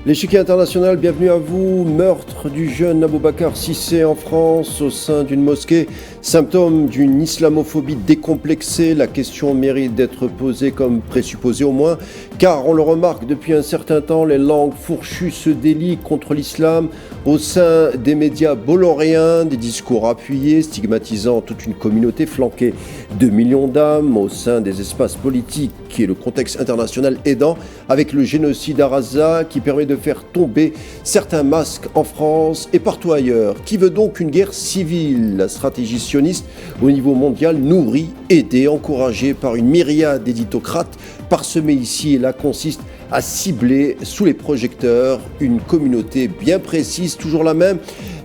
L'échiquier international, bienvenue à vous. Meurtre du jeune Aboubacar Cissé en France au sein d'une mosquée. Symptôme d'une islamophobie décomplexée. La question mérite d'être posée comme présupposée au moins, car on le remarque depuis un certain temps, les langues fourchues se délient contre l'islam au sein des médias boloriens, des discours appuyés, stigmatisant toute une communauté flanquée de millions d'âmes au sein des espaces politiques et le contexte international aidant, avec le génocide à Gaza qui permet de faire tomber certains masques en France et partout ailleurs. Qui veut donc une guerre civile? La stratégie sioniste au niveau mondial, nourrie, aidée, encouragée par une myriade d'éditocrates parsemés ici et là, consiste à cibler sous les projecteurs une communauté bien précise, toujours la même,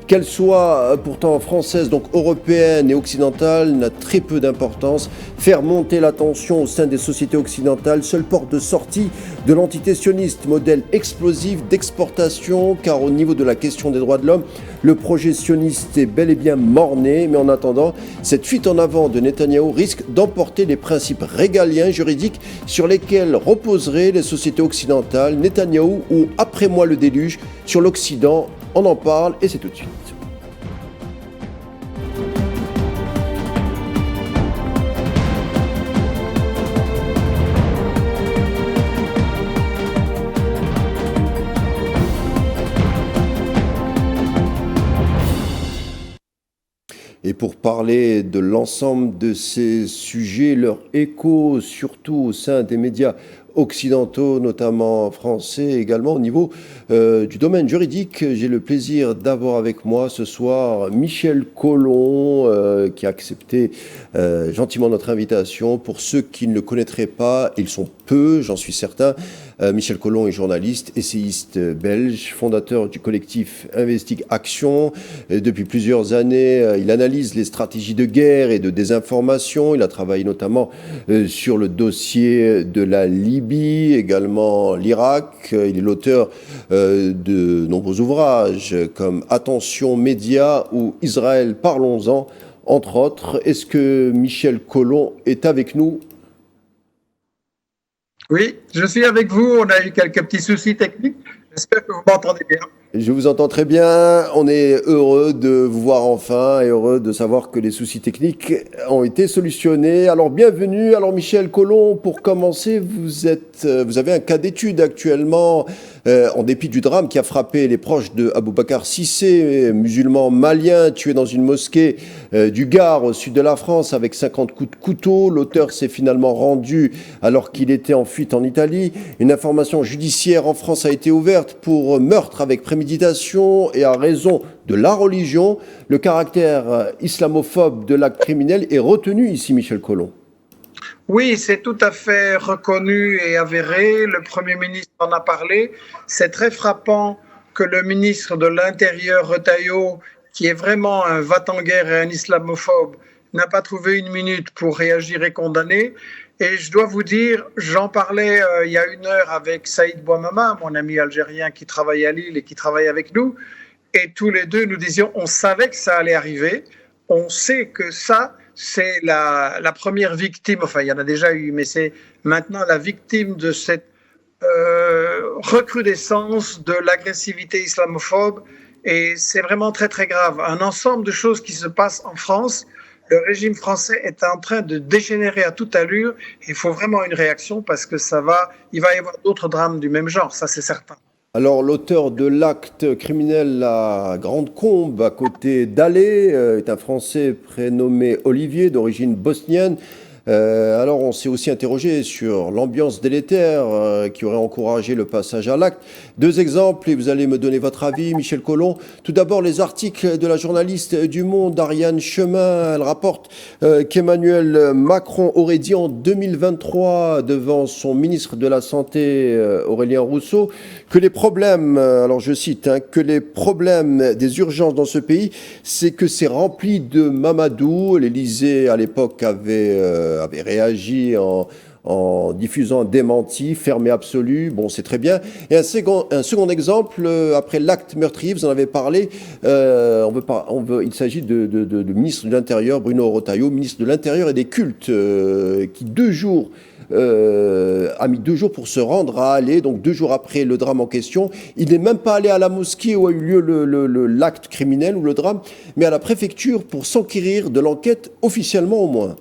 qu'elle soit pourtant française, donc européenne et occidentale, n'a très peu d'importance. Faire monter la tension au sein des sociétés occidentales, seule porte de sortie de l'entité sioniste, modèle explosif d'exportation, car au niveau de la question des droits de l'homme, le projet sioniste est bel et bien mort-né, mais en attendant, cette fuite en avant de Netanyahou risque d'emporter les principes régaliens juridiques sur lesquels reposeraient les sociétés occidentales. Netanyahou ou après moi le déluge sur l'Occident, on en parle et c'est tout de suite. Et pour parler de l'ensemble de ces sujets, leur écho, surtout au sein des médias occidentaux, notamment français, également au niveau du domaine juridique, j'ai le plaisir d'avoir avec moi ce soir Michel Collomb, qui a accepté gentiment notre invitation. Pour ceux qui ne le connaîtraient pas, ils sont peu, j'en suis certain. Michel Collomb est journaliste, essayiste belge, fondateur du collectif Investigue Action. Depuis plusieurs années, il analyse les stratégies de guerre et de désinformation. Il a travaillé notamment sur le dossier de la Libye, également l'Irak. Il est l'auteur de nombreux ouvrages comme Attention médias ou Israël, parlons-en, entre autres. Est-ce que Michel Collomb est avec nous ? Oui, je suis avec vous. On a eu quelques petits soucis techniques. J'espère que vous m'entendez bien. Je vous entends très bien. On est heureux de vous voir enfin et heureux de savoir que les soucis techniques ont été solutionnés. Alors bienvenue. Alors Michel Collomb, pour commencer, vous avez un cas d'étude actuellement en dépit du drame qui a frappé les proches de Aboubacar Cissé, musulman malien tué dans une mosquée du Gard au sud de la France avec 50 coups de couteau. L'auteur s'est finalement rendu alors qu'il était en fuite en Italie. Une information judiciaire en France a été ouverte pour meurtre avec préméditation et à raison de la religion. Le caractère islamophobe de l'acte criminel est retenu ici, Michel Collomb. Oui, c'est tout à fait reconnu et avéré. Le Premier ministre en a parlé. C'est très frappant que le ministre de l'Intérieur, Retailleau, qui est vraiment un va-t-en-guerre et un islamophobe, n'a pas trouvé une minute pour réagir et condamner. Et je dois vous dire, j'en parlais il y a une heure avec Saïd Bouamama, mon ami algérien qui travaille à Lille et qui travaille avec nous. Et tous les deux, nous disions, on savait que ça allait arriver. On sait que ça, c'est la première victime. Enfin, il y en a déjà eu, mais c'est maintenant la victime de cette recrudescence de l'agressivité islamophobe. Et c'est vraiment très, très grave. Un ensemble de choses qui se passent en France. Le régime français est en train de dégénérer à toute allure. Il faut vraiment une réaction parce que il va y avoir d'autres drames du même genre, ça c'est certain. Alors, l'auteur de l'acte criminel à Grande-Combe, à côté d'Alais, est un Français prénommé Olivier, d'origine bosnienne. Alors, on s'est aussi interrogé sur l'ambiance délétère qui aurait encouragé le passage à l'acte. Deux exemples, et vous allez me donner votre avis, Michel Collomb. Tout d'abord, les articles de la journaliste du Monde, Ariane Chemin. Elle rapporte qu'Emmanuel Macron aurait dit en 2023, devant son ministre de la Santé, Aurélien Rousseau, que les problèmes, alors je cite, que les problèmes des urgences dans ce pays, c'est que c'est rempli de Mamadou. L'Élysée, à l'époque, avait réagi en diffusant un démenti, fermé absolu. Bon, c'est très bien. Et un second exemple, après l'acte meurtrier, vous en avez parlé, il s'agit de ministre de l'Intérieur, Bruno Retailleau, ministre de l'Intérieur et des Cultes, qui 2 jours a mis 2 jours pour se rendre à Alais, donc 2 jours après le drame en question. Il n'est même pas allé à la mosquée où a eu lieu l'acte criminel ou le drame, mais à la préfecture pour s'enquérir de l'enquête officiellement au moins.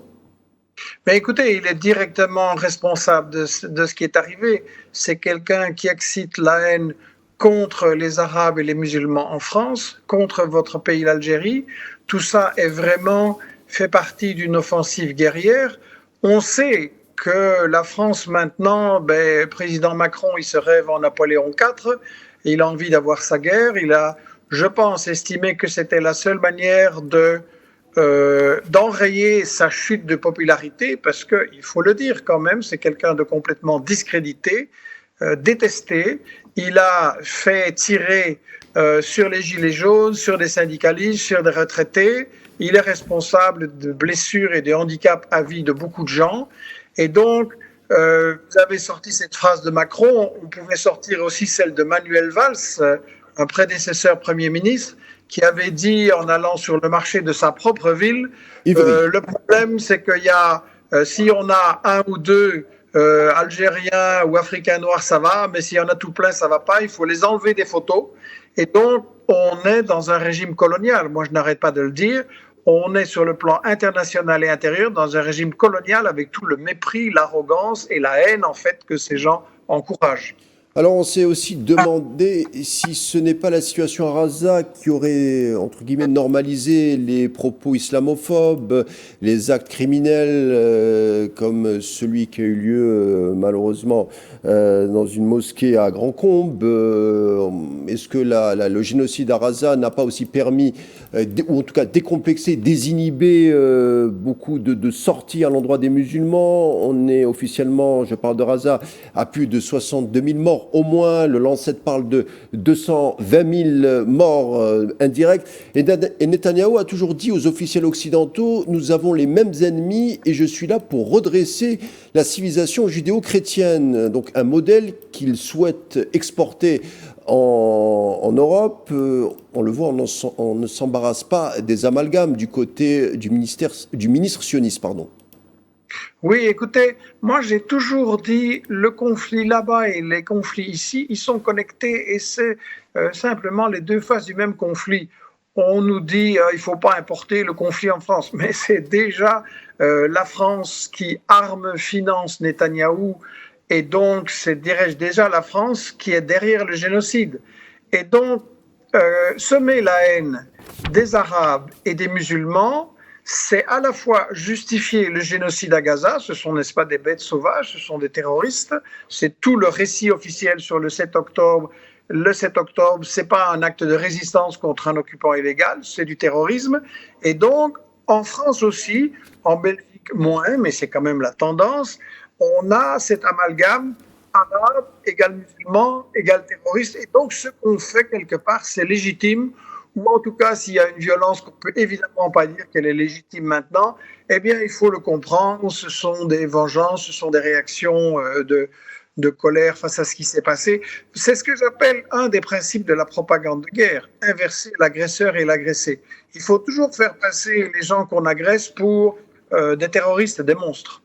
Mais écoutez, il est directement responsable de ce qui est arrivé. C'est quelqu'un qui excite la haine contre les Arabes et les musulmans en France, contre votre pays, l'Algérie. Tout ça est vraiment fait partie d'une offensive guerrière. On sait que la France maintenant, président Macron, il se rêve en Napoléon IV, il a envie d'avoir sa guerre, il a, je pense, estimé que c'était la seule manière d'enrayer sa chute de popularité, parce qu'il faut le dire quand même, c'est quelqu'un de complètement discrédité, détesté. Il a fait tirer sur les gilets jaunes, sur des syndicalistes, sur des retraités. Il est responsable de blessures et de handicaps à vie de beaucoup de gens. Et donc, vous avez sorti cette phrase de Macron, on pouvait sortir aussi celle de Manuel Valls, un prédécesseur Premier ministre, qui avait dit en allant sur le marché de sa propre ville, le problème c'est qu'il y a, si on a un ou deux Algériens ou Africains noirs, ça va, mais s'il y en a tout plein, ça va pas, il faut les enlever des photos. Et donc, on est dans un régime colonial, moi je n'arrête pas de le dire, on est sur le plan international et intérieur dans un régime colonial avec tout le mépris, l'arrogance et la haine en fait que ces gens encouragent. Alors on s'est aussi demandé si ce n'est pas la situation à Raza qui aurait, entre guillemets, normalisé les propos islamophobes, les actes criminels comme celui qui a eu lieu malheureusement dans une mosquée à Grand-Combe. Est-ce que le génocide à Raza n'a pas aussi permis, ou en tout cas décomplexé, désinhiber beaucoup de sorties à l'endroit des musulmans? On est officiellement, je parle de Raza, à plus de 62 000 morts. Au moins, le Lancet parle de 220 000 morts indirects. Et Netanyahou a toujours dit aux officiels occidentaux, nous avons les mêmes ennemis et je suis là pour redresser la civilisation judéo-chrétienne. Donc un modèle qu'il souhaite exporter en Europe. On le voit, on ne s'embarrasse pas des amalgames du côté du ministre sioniste, pardon. Oui, écoutez, moi j'ai toujours dit le conflit là-bas et les conflits ici, ils sont connectés et c'est simplement les deux faces du même conflit. On nous dit il ne faut pas importer le conflit en France, mais c'est déjà la France qui arme, finance Netanyahou et donc c'est déjà la France qui est derrière le génocide. Et donc semer la haine des Arabes et des musulmans, c'est à la fois justifier le génocide à Gaza, ce sont, n'est-ce pas, des bêtes sauvages, ce sont des terroristes, c'est tout le récit officiel sur le 7 octobre. Le 7 octobre, ce n'est pas un acte de résistance contre un occupant illégal, c'est du terrorisme. Et donc, en France aussi, en Belgique moins, mais c'est quand même la tendance, on a cet amalgame arabe égale musulman égale terroriste. Et donc, ce qu'on fait quelque part, c'est légitime, ou en tout cas, s'il y a une violence qu'on ne peut évidemment pas dire qu'elle est légitime maintenant, eh bien, il faut le comprendre, ce sont des vengeances, ce sont des réactions de colère face à ce qui s'est passé. C'est ce que j'appelle un des principes de la propagande de guerre, inverser l'agresseur et l'agressé. Il faut toujours faire passer les gens qu'on agresse pour des terroristes, des monstres.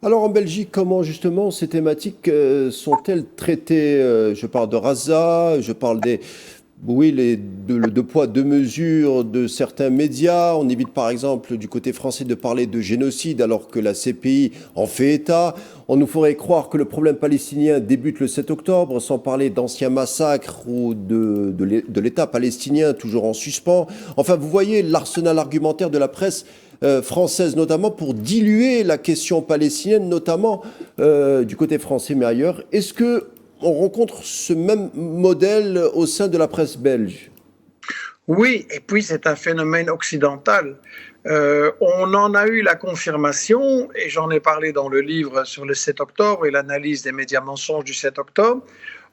Alors en Belgique, comment justement ces thématiques sont-elles traitées? Je parle de Raza, je parle des... Oui, les deux poids, deux mesures de certains médias. On évite par exemple du côté français de parler de génocide alors que la CPI en fait état. On nous ferait croire que le problème palestinien débute le 7 octobre sans parler d'anciens massacres ou de l'État palestinien toujours en suspens. Enfin, vous voyez l'arsenal argumentaire de la presse française notamment pour diluer la question palestinienne, notamment du côté français mais ailleurs. Est-ce que on rencontre ce même modèle au sein de la presse belge? Oui, et puis c'est un phénomène occidental. On en a eu la confirmation, et j'en ai parlé dans le livre sur le 7 octobre et l'analyse des médias mensonges du 7 octobre.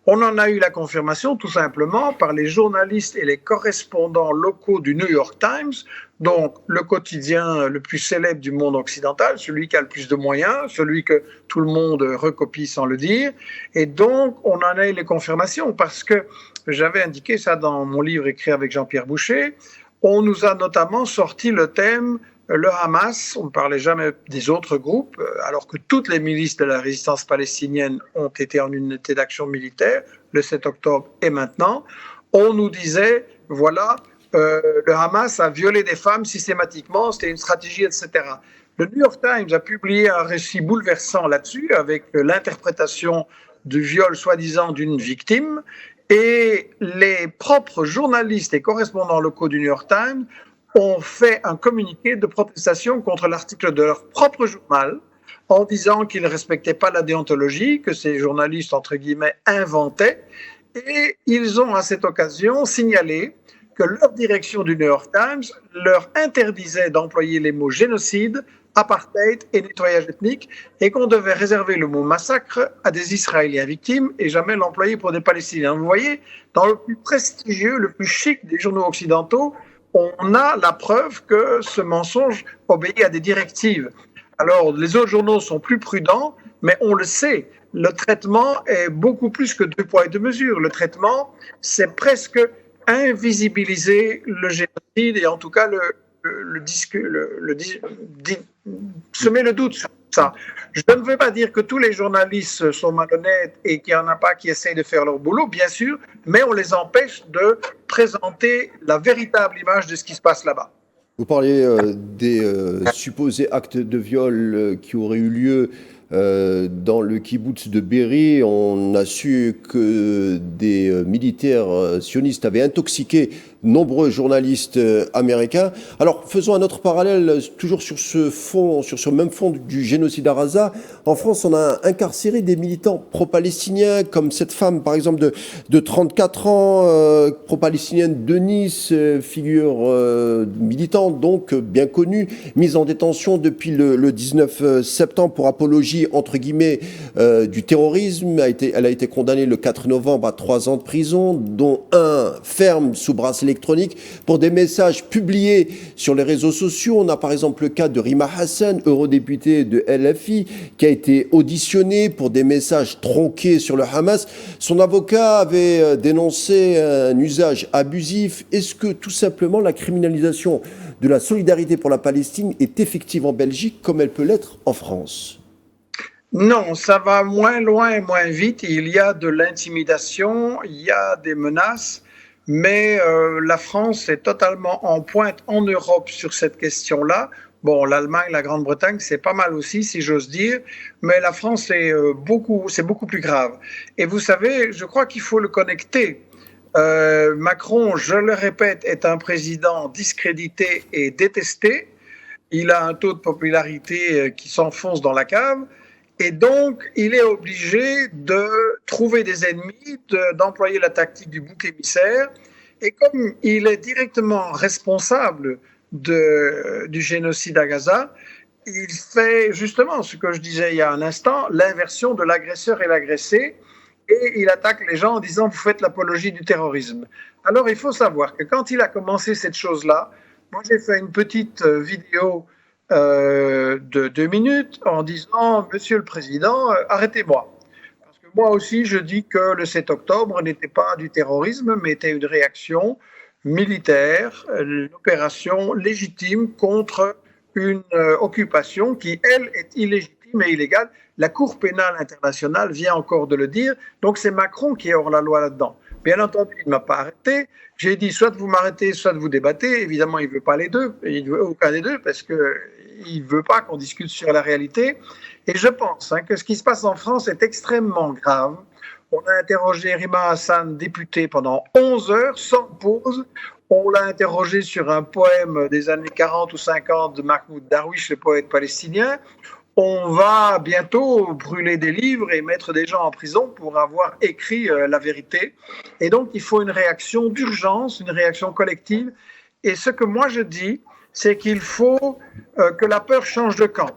On en a eu la confirmation tout simplement par les journalistes et les correspondants locaux du New York Times, donc le quotidien le plus célèbre du monde occidental, celui qui a le plus de moyens, celui que tout le monde recopie sans le dire. Et donc, on en a eu les confirmations parce que j'avais indiqué ça dans mon livre écrit avec Jean-Pierre Boucher. On nous a notamment sorti le thème le Hamas, on ne parlait jamais des autres groupes, alors que toutes les milices de la résistance palestinienne ont été en unité d'action militaire, le 7 octobre et maintenant, on nous disait, voilà, le Hamas a violé des femmes systématiquement, c'était une stratégie, etc. Le New York Times a publié un récit bouleversant là-dessus, avec l'interprétation du viol soi-disant d'une victime, et les propres journalistes et correspondants locaux du New York Times ont fait un communiqué de protestation contre l'article de leur propre journal en disant qu'ils ne respectaient pas la déontologie, que ces journalistes, entre guillemets, inventaient. Et ils ont à cette occasion signalé que leur direction du New York Times leur interdisait d'employer les mots génocide, apartheid et nettoyage ethnique, et qu'on devait réserver le mot massacre à des Israéliens victimes et jamais l'employer pour des Palestiniens. Vous voyez, dans le plus prestigieux, le plus chic des journaux occidentaux, on a la preuve que ce mensonge obéit à des directives. Alors, les autres journaux sont plus prudents, mais on le sait, le traitement est beaucoup plus que 2 poids et 2 mesures. Le traitement, c'est presque invisibiliser le génocide et en tout cas semer le doute sur ça. Je ne veux pas dire que tous les journalistes sont malhonnêtes et qu'il n'y en a pas qui essayent de faire leur boulot, bien sûr, mais on les empêche de présenter la véritable image de ce qui se passe là-bas. Vous parliez des supposés actes de viol qui auraient eu lieu dans le kibbutz de Be'eri. On a su que des militaires sionistes avaient intoxiqué nombreux journalistes américains. Alors, faisons un autre parallèle, toujours sur ce même fond du génocide à Gaza. En France, on a incarcéré des militants pro-palestiniens, comme cette femme, par exemple, de 34 ans, pro-palestinienne de Nice, figure militante, donc bien connue, mise en détention depuis le 19 septembre pour apologie, entre guillemets, du terrorisme. Elle a été condamnée le 4 novembre à 3 ans de prison, dont un ferme sous bracelet électronique pour des messages publiés sur les réseaux sociaux. On a par exemple le cas de Rima Hassan, eurodéputée de LFI, qui a été auditionnée pour des messages tronqués sur le Hamas. Son avocat avait dénoncé un usage abusif. Est-ce que tout simplement la criminalisation de la solidarité pour la Palestine est effective en Belgique comme elle peut l'être en France ? Non, ça va moins loin et moins vite. Il y a de l'intimidation, il y a des menaces. Mais la France est totalement en pointe en Europe sur cette question-là. Bon, l'Allemagne, la Grande-Bretagne, c'est pas mal aussi, si j'ose dire, mais la France, c'est beaucoup plus grave. Et vous savez, je crois qu'il faut le connecter. Macron, je le répète, est un président discrédité et détesté. Il a un taux de popularité qui s'enfonce dans la cave. Et donc, il est obligé de trouver des ennemis, d'employer la tactique du bouc émissaire. Et comme il est directement responsable du génocide à Gaza, il fait justement ce que je disais il y a un instant, l'inversion de l'agresseur et l'agressé. Et il attaque les gens en disant « vous faites l'apologie du terrorisme ». Alors, il faut savoir que quand il a commencé cette chose-là, moi j'ai fait une petite vidéo de 2 minutes en disant « Monsieur le Président, arrêtez-moi ». Parce que moi aussi, je dis que le 7 octobre n'était pas du terrorisme, mais était une réaction militaire, une opération légitime contre une occupation qui, elle, est illégitime et illégale. La Cour pénale internationale vient encore de le dire, donc c'est Macron qui est hors la loi là-dedans. Bien entendu, il ne m'a pas arrêté. J'ai dit soit vous m'arrêtez, soit vous débattez. Évidemment, il ne veut pas les deux. Il ne veut aucun des deux parce qu'il ne veut pas qu'on discute sur la réalité. Et je pense que ce qui se passe en France est extrêmement grave. On a interrogé Rima Hassan, députée, pendant 11 heures, sans pause. On l'a interrogé sur un poème des années 40 ou 50 de Mahmoud Darwish, le poète palestinien. On va bientôt brûler des livres et mettre des gens en prison pour avoir écrit la vérité. Et donc, il faut une réaction d'urgence, une réaction collective. Et ce que moi je dis, c'est qu'il faut que la peur change de camp.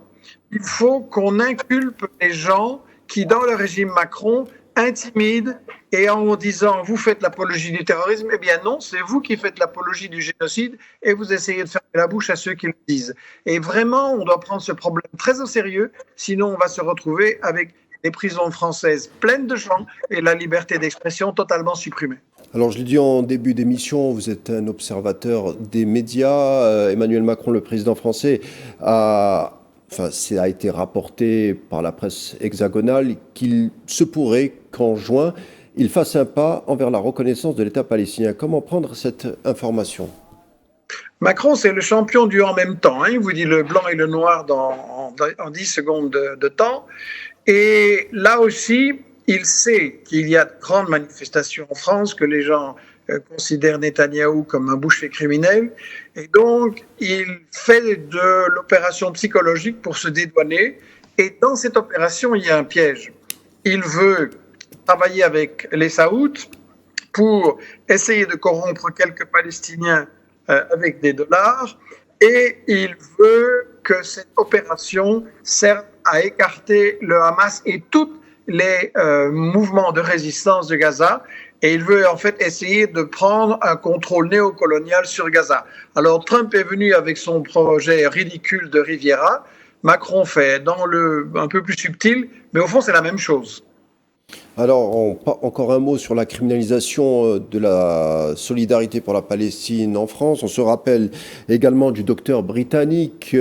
Il faut qu'on inculpe les gens qui, dans le régime Macron, intimident et en disant « vous faites l'apologie du terrorisme », eh bien non, c'est vous qui faites l'apologie du génocide et vous essayez de fermer la bouche à ceux qui le disent. Et vraiment, on doit prendre ce problème très au sérieux, sinon on va se retrouver avec des prisons françaises pleines de gens et la liberté d'expression totalement supprimée. Alors, je l'ai dit en début d'émission, vous êtes un observateur des médias. Emmanuel Macron, le président français, ça a été rapporté par la presse hexagonale qu'il se pourrait qu'en juin, il fasse un pas envers la reconnaissance de l'État palestinien. Comment prendre cette information? Macron, c'est le champion du en même temps, hein. Il vous dit le blanc et le noir en 10 secondes de temps. Et là aussi, il sait qu'il y a de grandes manifestations en France, que les gens considèrent Netanyahou comme un boucher criminel. Et donc, il fait de l'opération psychologique pour se dédouaner. Et dans cette opération, il y a un piège. Il veut travailler avec les Saouds pour essayer de corrompre quelques Palestiniens avec des dollars. Et il veut que cette opération serve à écarter le Hamas et tous les mouvements de résistance de Gaza. Et il veut en fait essayer de prendre un contrôle néocolonial sur Gaza. Alors Trump est venu avec son projet ridicule de Riviera. Macron fait un peu plus subtil, mais au fond c'est la même chose. Alors, encore un mot sur la criminalisation de la solidarité pour la Palestine en France. On se rappelle également du docteur britannique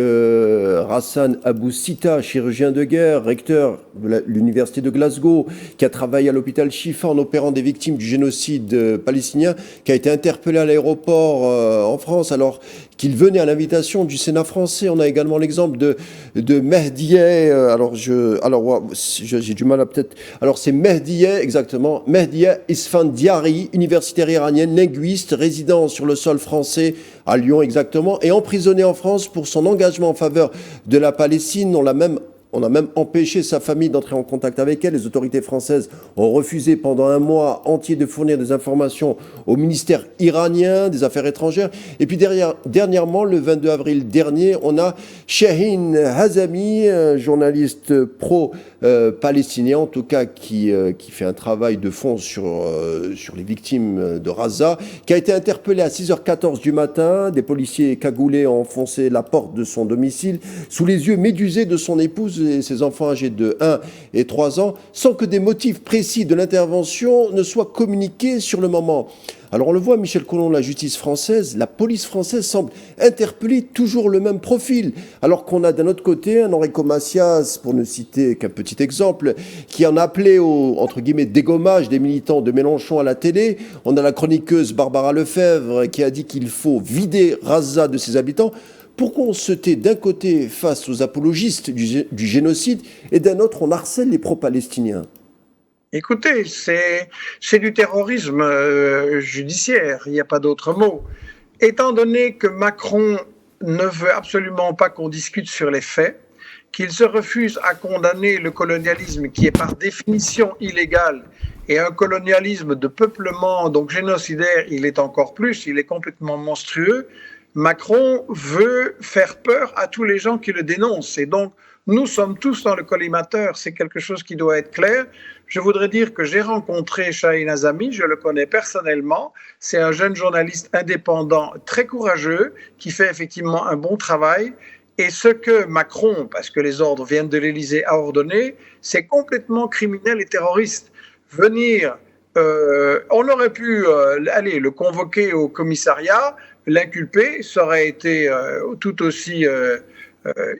Hassan Abou Sita, chirurgien de guerre, recteur de l'université de Glasgow, qui a travaillé à l'hôpital Shifa en opérant des victimes du génocide palestinien, qui a été interpellé à l'aéroport en France alors qu'il venait à l'invitation du Sénat français. On a également l'exemple de Mehdieh. J'ai du mal à peut-être. Alors, c'est Mehdieh, exactement. Mehdieh Isfandiari, universitaire iranienne, linguiste, résident sur le sol français, à Lyon exactement, et emprisonné en France pour son engagement en faveur de la Palestine. On a même empêché sa famille d'entrer en contact avec elle. Les autorités françaises ont refusé pendant un mois entier de fournir des informations au ministère iranien des Affaires étrangères. Et puis dernièrement, le 22 avril dernier, on a Shahin Hazami, journaliste pro-palestinien, en tout cas qui fait un travail de fond sur les victimes de Gaza, qui a été interpellé à 6h14 du matin. Des policiers cagoulés ont enfoncé la porte de son domicile sous les yeux médusés de son épouse et ses enfants âgés de 1 et 3 ans, sans que des motifs précis de l'intervention ne soient communiqués sur le moment. Alors on le voit, Michel Collomb, la justice française, la police française semble interpeller toujours le même profil, alors qu'on a d'un autre côté un Enrico Macias, pour ne citer qu'un petit exemple, qui en a appelé au, entre guillemets, dégommage des militants de Mélenchon à la télé. On a la chroniqueuse Barbara Lefebvre qui a dit qu'il faut vider Gaza de ses habitants. Pourquoi on se tait d'un côté face aux apologistes du génocide et d'un autre on harcèle les pro-palestiniens? Écoutez, c'est du terrorisme judiciaire, il n'y a pas d'autre mot. Étant donné que Macron ne veut absolument pas qu'on discute sur les faits, qu'il se refuse à condamner le colonialisme qui est par définition illégal et un colonialisme de peuplement, donc génocidaire, il est encore plus, il est complètement monstrueux. Macron veut faire peur à tous les gens qui le dénoncent. Et donc, nous sommes tous dans le collimateur. C'est quelque chose qui doit être clair. Je voudrais dire que j'ai rencontré Shahin Hazami, je le connais personnellement. C'est un jeune journaliste indépendant, très courageux, qui fait effectivement un bon travail. Et ce que Macron, parce que les ordres viennent de l'Élysée, a ordonné, c'est complètement criminel et terroriste. On aurait pu le convoquer au commissariat, l'inculper, ça aurait été tout aussi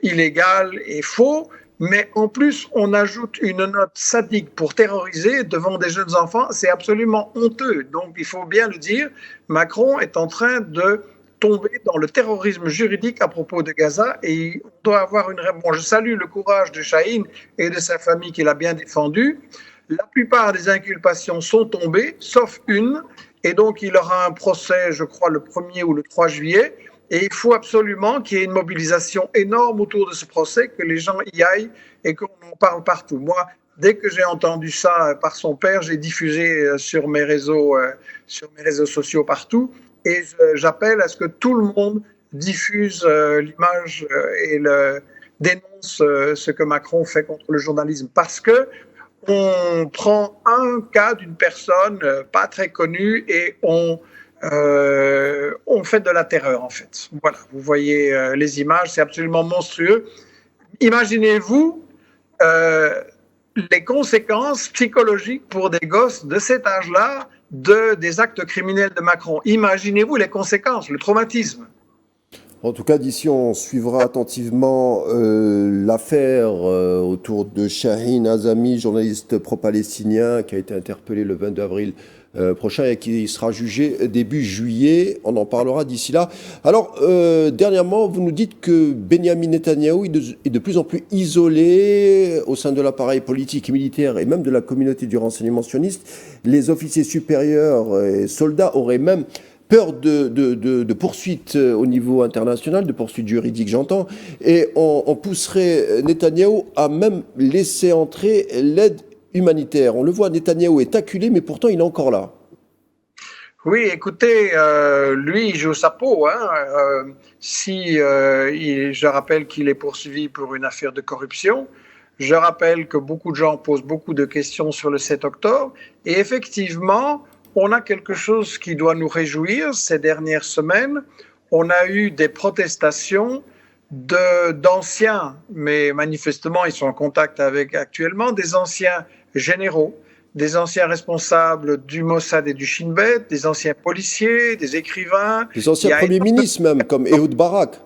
illégal et faux, mais en plus on ajoute une note sadique pour terroriser devant des jeunes enfants, c'est absolument honteux. Donc il faut bien le dire, Macron est en train de tomber dans le terrorisme juridique à propos de Gaza et on doit avoir une réponse. Je salue le courage de Shahin et de sa famille qui l'a bien défendu. La plupart des inculpations sont tombées, sauf une, et donc il aura un procès, je crois, le 1er ou le 3 juillet, et il faut absolument qu'il y ait une mobilisation énorme autour de ce procès, que les gens y aillent et qu'on en parle partout. Moi, dès que j'ai entendu ça par son père, j'ai diffusé sur mes réseaux sociaux partout, et j'appelle à ce que tout le monde diffuse l'image et dénonce ce que Macron fait contre le journalisme, parce que on prend un cas d'une personne pas très connue et on fait de la terreur, en fait. Voilà, vous voyez les images, c'est absolument monstrueux. Imaginez-vous les conséquences psychologiques pour des gosses de cet âge-là des actes criminels de Macron. Imaginez-vous les conséquences, le traumatisme. En tout cas, d'ici, on suivra attentivement l'affaire autour de Shahin Azami, journaliste pro-palestinien qui a été interpellé le 22 avril prochain et qui sera jugé début juillet. On en parlera d'ici là. Alors, dernièrement, vous nous dites que Benyamin Netanyahou est de plus en plus isolé au sein de l'appareil politique et militaire et même de la communauté du renseignement sioniste. Les officiers supérieurs et soldats auraient même peur de poursuites au niveau international, de poursuites juridiques, j'entends, et on pousserait Netanyahou à même laisser entrer l'aide humanitaire. On le voit, Netanyahou est acculé, mais pourtant il est encore là. Oui, écoutez, lui, il joue sa peau. Je rappelle qu'il est poursuivi pour une affaire de corruption. Je rappelle que beaucoup de gens posent beaucoup de questions sur le 7 octobre. Et effectivement, on a quelque chose qui doit nous réjouir ces dernières semaines. On a eu des protestations d'anciens, mais manifestement ils sont en contact avec actuellement, des anciens généraux, des anciens responsables du Mossad et du Shin Bet, des anciens policiers, des écrivains. Des anciens premiers ministres même, comme Ehud Barak.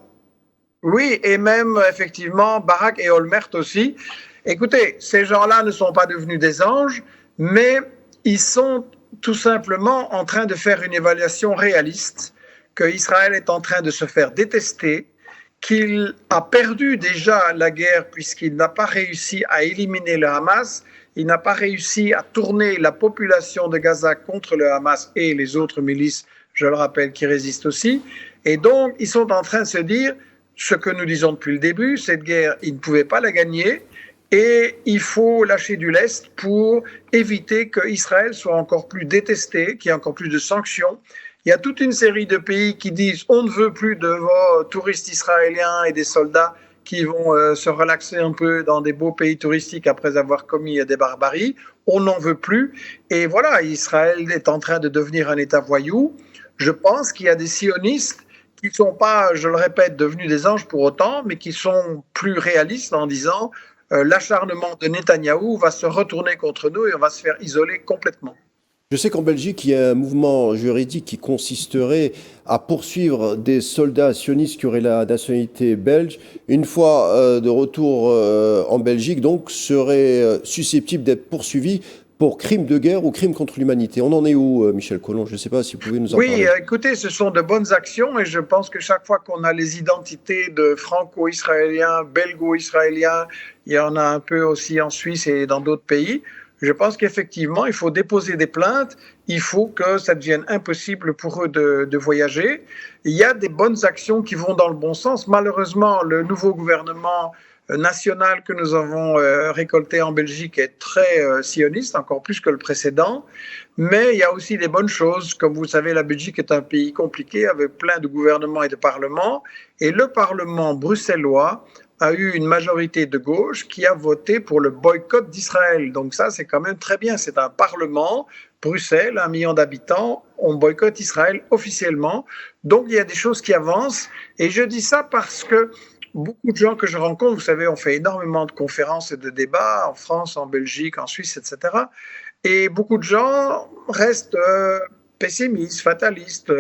Oui, et même effectivement Barak et Olmert aussi. Écoutez, ces gens-là ne sont pas devenus des anges, mais ils sont tout simplement en train de faire une évaluation réaliste, qu'Israël est en train de se faire détester, qu'il a perdu déjà la guerre puisqu'il n'a pas réussi à éliminer le Hamas, il n'a pas réussi à tourner la population de Gaza contre le Hamas et les autres milices, je le rappelle, qui résistent aussi. Et donc, ils sont en train de se dire ce que nous disons depuis le début, cette guerre, ils ne pouvaient pas la gagner. Et il faut lâcher du lest pour éviter qu'Israël soit encore plus détesté, qu'il y ait encore plus de sanctions. Il y a toute une série de pays qui disent on ne veut plus de vos touristes israéliens et des soldats qui vont se relaxer un peu dans des beaux pays touristiques après avoir commis des barbaries. On n'en veut plus. Et voilà, Israël est en train de devenir un État voyou. Je pense qu'il y a des sionistes qui ne sont pas, je le répète, devenus des anges pour autant, mais qui sont plus réalistes en disant l'acharnement de Netanyahou va se retourner contre nous et on va se faire isoler complètement. Je sais qu'en Belgique, il y a un mouvement juridique qui consisterait à poursuivre des soldats sionistes qui auraient la nationalité belge, une fois de retour en Belgique, donc seraient susceptibles d'être poursuivis pour crimes de guerre ou crimes contre l'humanité. On en est où, Michel Collomb? Je ne sais pas si vous pouvez nous en parler. Oui, écoutez, ce sont de bonnes actions et je pense que chaque fois qu'on a les identités de franco-israéliens, belgo-israéliens, il y en a un peu aussi en Suisse et dans d'autres pays, je pense qu'effectivement, il faut déposer des plaintes, il faut que ça devienne impossible pour eux de voyager. Il y a des bonnes actions qui vont dans le bon sens. Malheureusement, le nouveau gouvernement national que nous avons récolté en Belgique est très sioniste, encore plus que le précédent. Mais il y a aussi des bonnes choses. Comme vous le savez, la Belgique est un pays compliqué avec plein de gouvernements et de parlements. Et le Parlement bruxellois a eu une majorité de gauche qui a voté pour le boycott d'Israël. Donc ça, c'est quand même très bien. C'est un parlement, Bruxelles, 1 million d'habitants, on boycotte Israël officiellement. Donc il y a des choses qui avancent. Et je dis ça parce que beaucoup de gens que je rencontre, vous savez, on fait énormément de conférences et de débats en France, en Belgique, en Suisse, etc. Et beaucoup de gens restent pessimistes, fatalistes.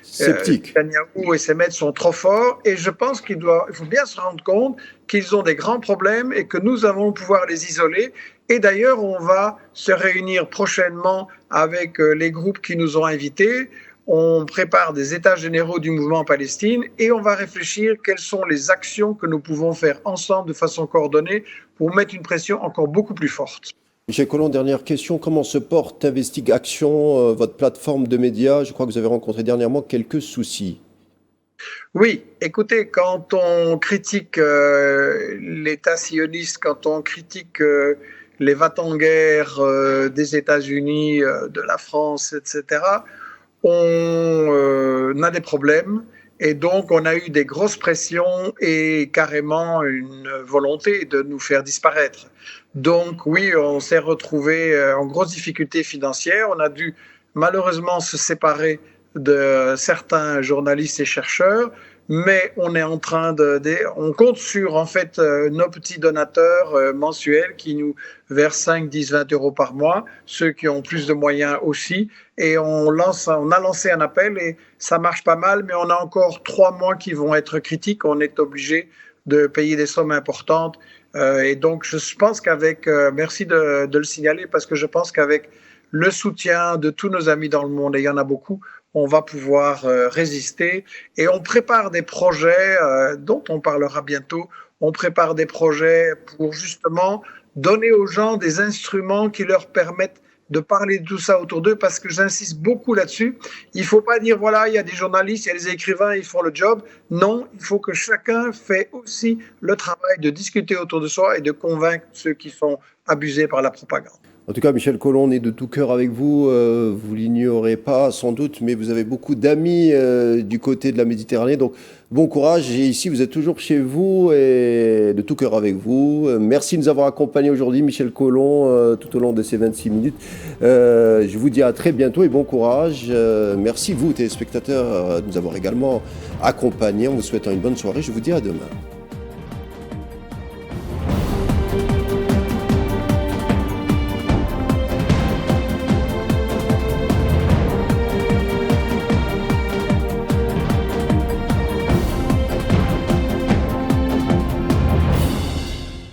Sceptiques. Netanyahou et ses maîtres sont trop forts. Et je pense qu'il faut bien se rendre compte qu'ils ont des grands problèmes et que nous allons pouvoir les isoler. Et d'ailleurs, on va se réunir prochainement avec les groupes qui nous ont invités. On prépare des états généraux du mouvement Palestine et on va réfléchir quelles sont les actions que nous pouvons faire ensemble de façon coordonnée pour mettre une pression encore beaucoup plus forte. Michel Collomb, dernière question. Comment se porte Investig Action, votre plateforme de médias? Je crois que vous avez rencontré dernièrement quelques soucis. Oui, écoutez, quand on critique l'État sioniste, quand on critique les va-t-en-guerre des États-Unis, de la France, etc., on a des problèmes et donc on a eu des grosses pressions et carrément une volonté de nous faire disparaître. Donc oui, on s'est retrouvé en grosse difficulté financière. On a dû malheureusement se séparer de certains journalistes et chercheurs. mais on est en train on compte sur en fait nos petits donateurs mensuels qui nous versent 5, 10, 20 euros par mois, ceux qui ont plus de moyens aussi. Et on a lancé un appel et ça marche pas mal, mais on a encore 3 mois qui vont être critiques. On est obligé de payer des sommes importantes. Et donc, je pense merci de le signaler, parce que je pense qu'avec le soutien de tous nos amis dans le monde, et il y en a beaucoup, on va pouvoir résister. Et on prépare des projets dont on parlera bientôt. On prépare des projets pour justement donner aux gens des instruments qui leur permettent de parler de tout ça autour d'eux, parce que j'insiste beaucoup là-dessus. Il ne faut pas dire, voilà, il y a des journalistes, il y a des écrivains, ils font le job. Non, il faut que chacun fait aussi le travail de discuter autour de soi et de convaincre ceux qui sont abusés par la propagande. En tout cas, Michel Collomb, on est de tout cœur avec vous. Vous l'ignorez pas sans doute, mais vous avez beaucoup d'amis du côté de la Méditerranée. Donc, bon courage. Et ici, vous êtes toujours chez vous et de tout cœur avec vous. Merci de nous avoir accompagnés aujourd'hui, Michel Collomb, tout au long de ces 26 minutes. Je vous dis à très bientôt et bon courage. Merci, vous, téléspectateurs, de nous avoir également accompagnés en vous souhaitant une bonne soirée. Je vous dis à demain.